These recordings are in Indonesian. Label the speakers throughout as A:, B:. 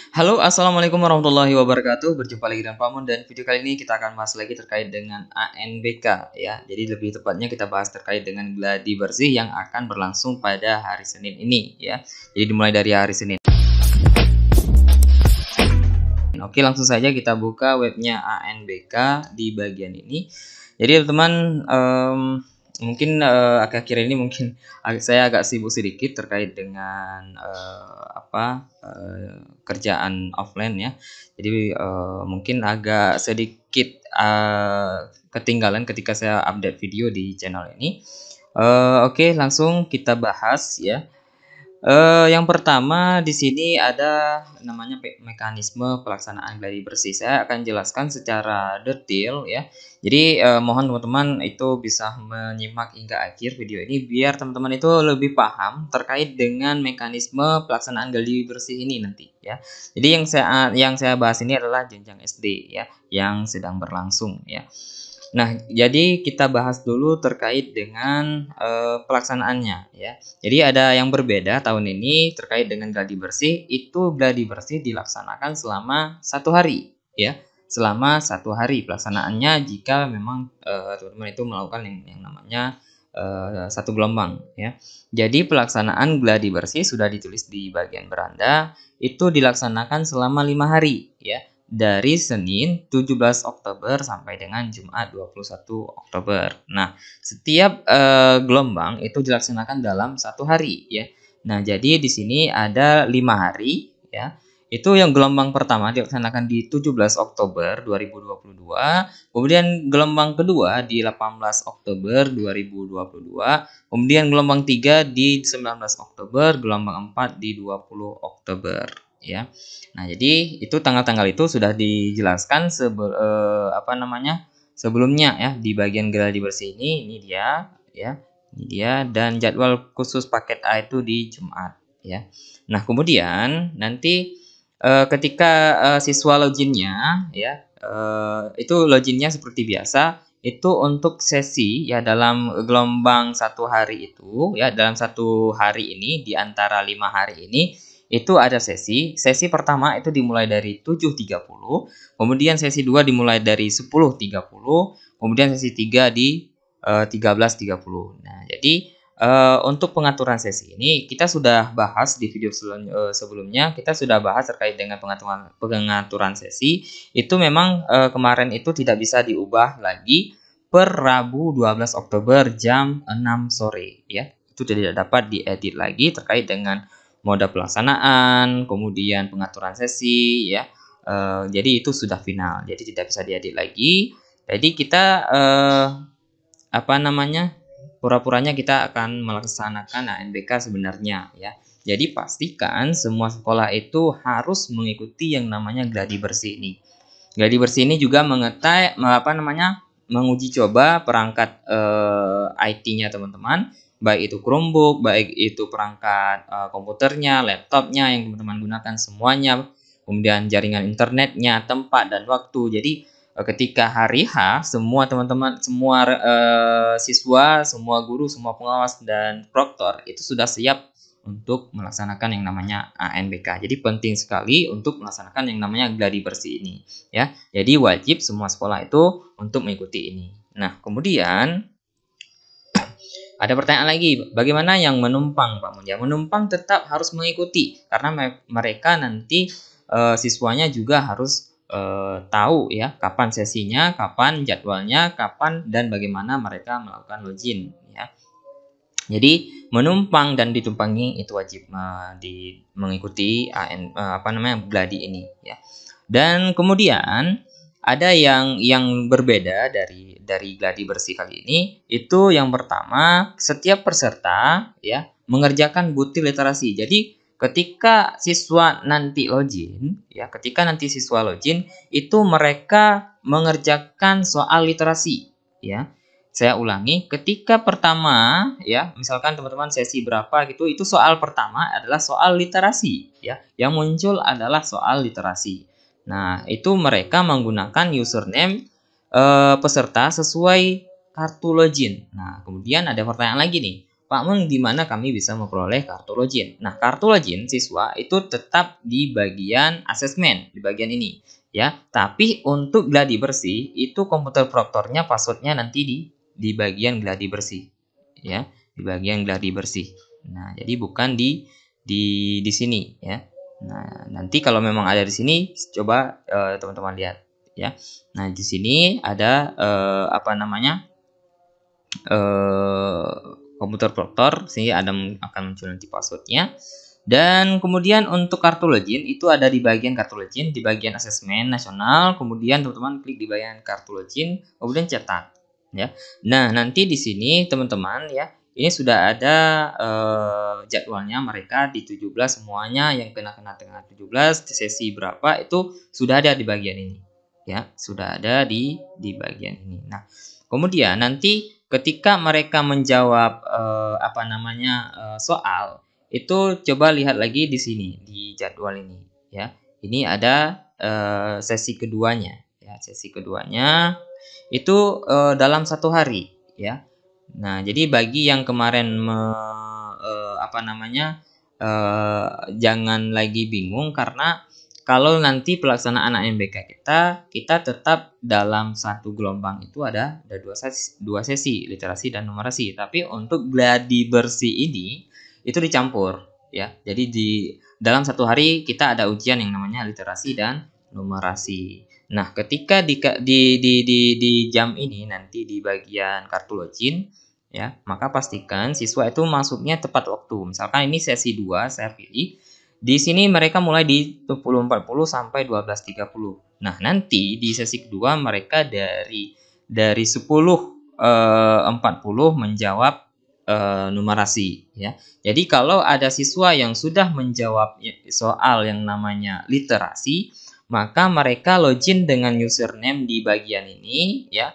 A: Halo, assalamualaikum warahmatullahi wabarakatuh. Berjumpa lagi dengan Pak Mun, dan video kali ini kita akan bahas lagi terkait dengan ANBK ya. Jadi lebih tepatnya kita bahas terkait dengan gladi bersih yang akan berlangsung pada hari Senin ini ya. Jadi dimulai dari hari Senin. Oke, langsung saja kita buka webnya ANBK di bagian ini. Jadi teman-teman, mungkin akhir-akhir ini mungkin saya agak sibuk sedikit terkait dengan kerjaan offline ya. Jadi mungkin agak sedikit ketinggalan ketika saya update video di channel ini. Oke, langsung kita bahas ya. Yang pertama di sini ada namanya mekanisme pelaksanaan gladi bersih. Saya akan jelaskan secara detail ya. Jadi mohon teman-teman itu bisa menyimak hingga akhir video ini biar teman-teman itu lebih paham terkait dengan mekanisme pelaksanaan gladi bersih ini nanti ya. Jadi yang saya bahas ini adalah jenjang SD ya, yang sedang berlangsung ya. Nah, jadi kita bahas dulu terkait dengan pelaksanaannya ya. Jadi ada yang berbeda tahun ini terkait dengan gladi bersih. Itu gladi bersih dilaksanakan selama 1 hari ya. Selama 1 hari pelaksanaannya jika memang teman-teman itu melakukan yang namanya satu gelombang ya. Jadi pelaksanaan gladi bersih sudah ditulis di bagian beranda, itu dilaksanakan selama 5 hari ya, dari Senin 17 Oktober sampai dengan Jumat 21 Oktober. Nah, setiap gelombang itu dilaksanakan dalam 1 hari ya. Nah, jadi di sini ada 5 hari ya. Itu yang gelombang pertama dilaksanakan di 17 Oktober 2022, kemudian gelombang kedua di 18 Oktober 2022, kemudian gelombang 3 di 19 Oktober, gelombang 4 di 20 Oktober ya. Nah, jadi itu tanggal-tanggal itu sudah dijelaskan sebelumnya ya di bagian gladi bersih ini dia ya. Ini dia, dan jadwal khusus paket A itu di Jumat ya. Nah, kemudian nanti ketika siswa loginnya ya, itu loginnya seperti biasa, itu untuk sesi ya dalam gelombang 1 hari itu ya, dalam 1 hari ini di antara 5 hari ini itu ada sesi pertama itu dimulai dari 7.30, kemudian sesi 2 dimulai dari 10.30, kemudian sesi 3 di 13.30. Nah, jadi untuk pengaturan sesi ini kita sudah bahas di video sebelumnya. Kita sudah bahas terkait dengan pengaturan sesi. Itu memang kemarin itu tidak bisa diubah lagi per Rabu 12 Oktober jam 6 sore ya. Itu tidak dapat diedit lagi terkait dengan mode pelaksanaan, kemudian pengaturan sesi ya. Jadi itu sudah final. Jadi tidak bisa diedit lagi. Jadi kita pura-puranya kita akan melaksanakan ANBK sebenarnya ya. Jadi pastikan semua sekolah itu harus mengikuti yang namanya gladi bersih ini. Gladi bersih ini juga menguji coba perangkat IT-nya teman-teman, baik itu Chromebook, baik itu perangkat komputernya, laptopnya yang teman-teman gunakan semuanya, kemudian jaringan internetnya, tempat dan waktu. Jadi ketika hari H, semua teman-teman, semua siswa, semua guru, semua pengawas dan proktor itu sudah siap untuk melaksanakan yang namanya ANBK. Jadi penting sekali untuk melaksanakan yang namanya gladi bersih ini ya. Jadi wajib semua sekolah itu untuk mengikuti ini. Nah, kemudian ada pertanyaan lagi, bagaimana yang menumpang Pak Mun? Yang menumpang tetap harus mengikuti karena mereka nanti siswanya juga harus tahu ya kapan sesinya, kapan jadwalnya, kapan dan bagaimana mereka melakukan login ya. Jadi menumpang dan ditumpangi itu wajib mengikuti gladi ini ya. Dan kemudian ada yang berbeda dari gladi bersih kali ini. Itu yang pertama, setiap peserta ya mengerjakan butir literasi. Jadi ketika siswa nanti login itu mereka mengerjakan soal literasi ya. Saya ulangi, ketika pertama ya, misalkan teman-teman sesi berapa gitu, itu soal pertama adalah soal literasi ya. Yang muncul adalah soal literasi. Nah, itu mereka menggunakan username peserta sesuai kartu login. Nah, kemudian ada pertanyaan lagi nih. Pak Mun, di mana kami bisa memperoleh kartu login? Nah, kartu login siswa itu tetap di bagian asesmen, di bagian ini, ya. Tapi untuk gladi bersih itu komputer proktornya passwordnya nanti di bagian gladi bersih, ya, di bagian gladi bersih. Nah, jadi bukan di sini, ya. Nah, nanti kalau memang ada di sini, coba teman-teman lihat, ya. Nah, di sini ada apa namanya? Komputer proktor, sehingga akan muncul nanti passwordnya. Dan kemudian untuk kartu login itu ada di bagian kartu login, di bagian asesmen nasional. Kemudian teman-teman klik di bagian kartu login, kemudian cetak, ya. Nah, nanti di sini teman-teman, ya, ini sudah ada jadwalnya mereka di 17 semuanya yang kena tengah 17 sesi berapa itu sudah ada di bagian ini, ya, sudah ada di bagian ini. Nah, kemudian nanti ketika mereka menjawab apa namanya soal itu, coba lihat lagi di sini di jadwal ini, ya. Ini ada sesi keduanya, ya. Sesi keduanya itu dalam 1 hari, ya. Nah, jadi bagi yang kemarin apa namanya jangan lagi bingung, karena kalau nanti pelaksanaan ANBK kita tetap dalam satu gelombang itu ada dua sesi literasi dan numerasi. Tapi untuk gladi bersih ini itu dicampur, ya. Jadi dalam 1 hari kita ada ujian yang namanya literasi dan numerasi. Nah, ketika di jam ini nanti di bagian kartu login, ya, maka pastikan siswa itu masuknya tepat waktu. Misalkan ini sesi 2 saya pilih. Di sini mereka mulai di 10.40 sampai 12.30. Nah, nanti di sesi kedua mereka dari 10.40 menjawab numerasi, ya. Jadi kalau ada siswa yang sudah menjawab soal yang namanya literasi, maka mereka login dengan username di bagian ini, ya.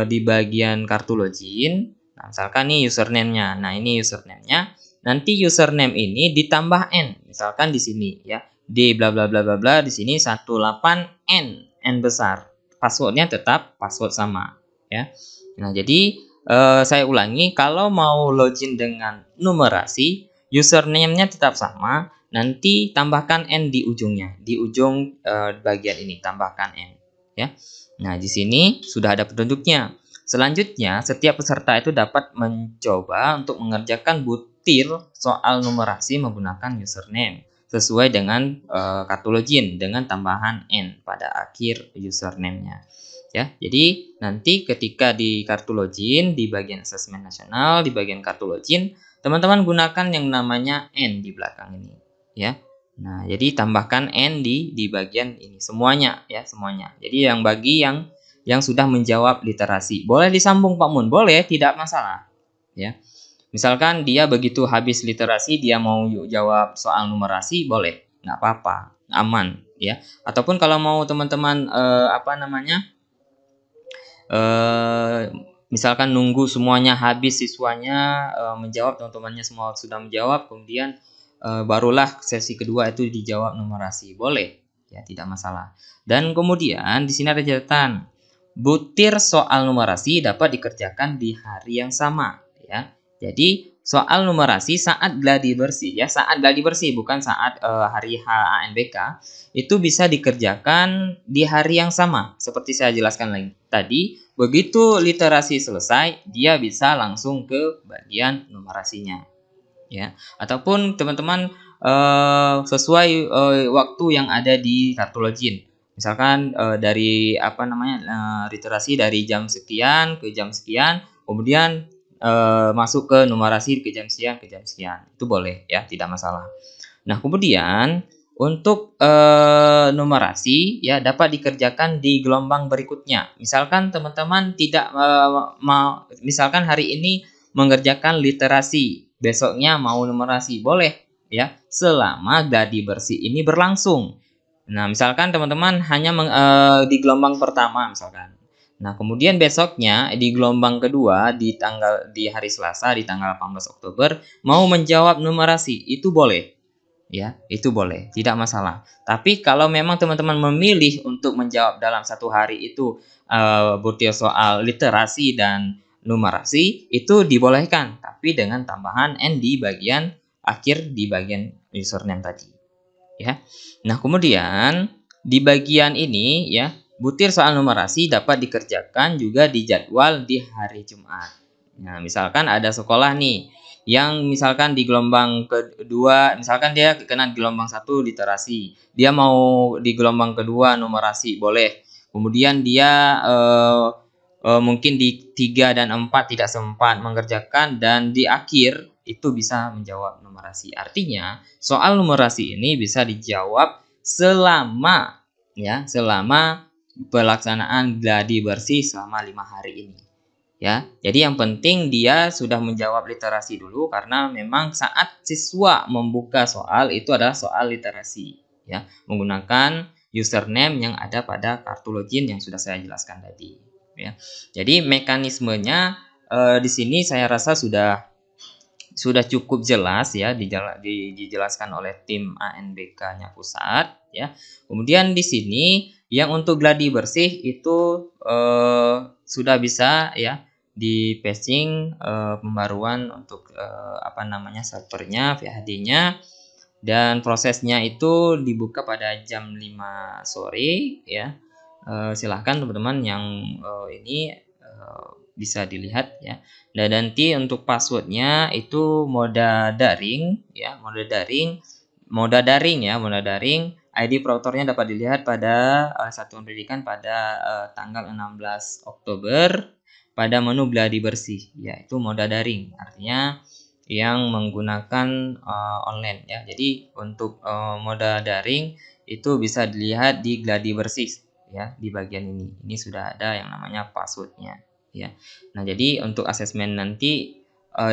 A: Di bagian kartu login. Nah, misalkan nih username-nya. Nah, ini username-nya. Nanti username ini ditambah N. Misalkan di sini, ya. D bla bla bla bla bla, di sini 18N, N besar. Passwordnya tetap password sama, ya. Nah, jadi saya ulangi, kalau mau login dengan numerasi, username-nya tetap sama, nanti tambahkan N di ujungnya, di ujung bagian ini tambahkan N, ya. Nah, di sini sudah ada petunjuknya. Selanjutnya, setiap peserta itu dapat mencoba untuk mengerjakan butir soal numerasi menggunakan username sesuai dengan kartu login dengan tambahan N pada akhir username-nya. Ya, jadi nanti ketika di kartu login di bagian asesmen nasional di bagian kartu login, teman-teman gunakan yang namanya N di belakang ini, ya. Nah, jadi tambahkan N di bagian ini semuanya, ya, semuanya. Jadi yang bagi yang sudah menjawab literasi. Boleh disambung Pak Mun, boleh, tidak masalah, ya. Misalkan dia begitu habis literasi dia mau jawab soal numerasi, boleh, nggak apa-apa, aman, ya. Ataupun kalau mau teman-teman apa namanya misalkan nunggu semuanya habis siswanya menjawab, teman-temannya semua sudah menjawab, kemudian barulah sesi kedua itu dijawab numerasi, boleh, ya, tidak masalah. Dan kemudian di sini ada catatan, butir soal numerasi dapat dikerjakan di hari yang sama, ya. Jadi soal numerasi saat gladi bersih, ya, saat gladi bersih bukan saat hari H ANBK, itu bisa dikerjakan di hari yang sama seperti saya jelaskan lagi tadi. Begitu literasi selesai, dia bisa langsung ke bagian numerasinya, ya. Ataupun teman-teman sesuai waktu yang ada di kartu login. Misalkan dari apa namanya literasi dari jam sekian ke jam sekian, kemudian masuk ke numerasi ke jam sekian, itu boleh, ya, tidak masalah. Nah, kemudian untuk numerasi, ya, dapat dikerjakan di gelombang berikutnya. Misalkan teman-teman tidak misalkan hari ini mengerjakan literasi, besoknya mau numerasi, boleh, ya, selama gladi bersih ini berlangsung. Nah, misalkan teman-teman hanya di gelombang pertama misalkan. Nah, kemudian besoknya di gelombang kedua di hari Selasa di tanggal 18 Oktober mau menjawab numerasi, itu boleh. Ya, itu boleh, tidak masalah. Tapi kalau memang teman-teman memilih untuk menjawab dalam 1 hari itu butir soal literasi dan numerasi itu dibolehkan, tapi dengan tambahan n di bagian akhir di bagian username tadi, ya. Nah, kemudian di bagian ini ya, butir soal numerasi dapat dikerjakan juga di jadwal di hari Jumat. Nah, misalkan ada sekolah nih yang misalkan di gelombang kedua, misalkan dia kena gelombang 1 literasi, dia mau di gelombang kedua numerasi, boleh. Kemudian dia mungkin di 3 dan 4 tidak sempat mengerjakan, dan di akhir itu bisa menjawab numerasi. Artinya, soal numerasi ini bisa dijawab selama pelaksanaan gladi bersih selama 5 hari ini. Ya, jadi yang penting dia sudah menjawab literasi dulu, karena memang saat siswa membuka soal itu adalah soal literasi, ya, menggunakan username yang ada pada kartu login yang sudah saya jelaskan tadi, ya. Jadi mekanismenya di sini saya rasa sudah cukup jelas ya, dijelaskan oleh tim ANBK-nya pusat, ya. Kemudian di sini yang untuk gladi bersih itu sudah bisa ya di patching pembaruan untuk servernya, VHD-nya, dan prosesnya itu dibuka pada jam 5 sore ya. Silahkan teman-teman yang ini bisa dilihat ya. Dan nanti untuk passwordnya itu mode daring ya, mode daring. ID protornya dapat dilihat pada satuan pendidikan pada tanggal 16 Oktober pada menu gladi bersih, yaitu mode daring, artinya yang menggunakan online ya. Jadi untuk mode daring itu bisa dilihat di gladi bersih ya, di bagian ini. Ini sudah ada yang namanya passwordnya ya. Nah, jadi untuk asesmen nanti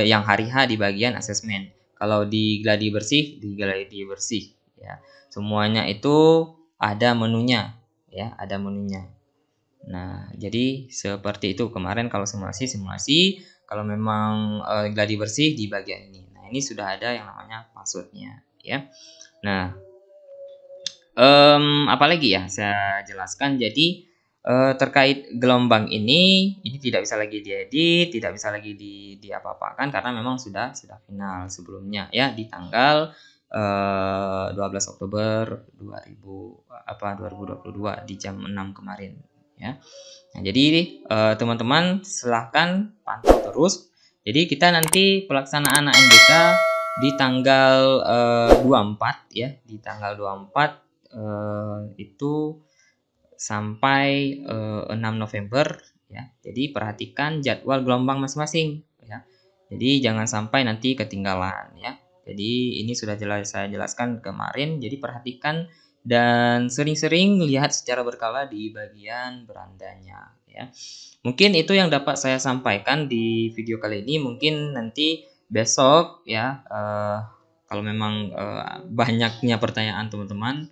A: yang hari H di bagian asesmen. Kalau di gladi bersih, ya. Semuanya itu ada menunya ya, ada menunya. Nah, jadi seperti itu kemarin kalau simulasi, kalau memang gladi bersih di bagian ini. Nah, ini sudah ada yang namanya passwordnya ya. Nah, apalagi ya saya jelaskan. Jadi terkait gelombang ini tidak bisa lagi diedit, tidak bisa lagi di apa-apakan, karena memang sudah final sebelumnya ya, di tanggal 12 Oktober 2022 di jam 6 kemarin ya. Nah, jadi teman-teman silahkan pantau terus. Jadi kita nanti pelaksanaan ANBK di tanggal 24 ya, di tanggal 24 itu sampai 6 November ya. Jadi perhatikan jadwal gelombang masing-masing ya. Jadi jangan sampai nanti ketinggalan ya. Jadi ini sudah saya jelaskan kemarin. Jadi perhatikan dan sering-sering lihat secara berkala di bagian berandanya ya. Mungkin itu yang dapat saya sampaikan di video kali ini. Mungkin nanti besok ya, kalau memang banyaknya pertanyaan teman-teman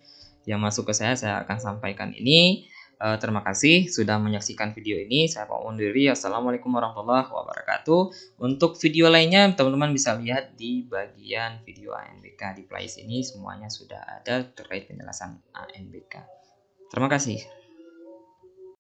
A: yang masuk ke saya akan sampaikan ini. Terima kasih sudah menyaksikan video ini. Saya Pak Undiri. Assalamualaikum warahmatullahi wabarakatuh. Untuk video lainnya teman-teman bisa lihat di bagian video ANBK di playlist ini. Semuanya sudah ada terkait penjelasan ANBK. Terima kasih.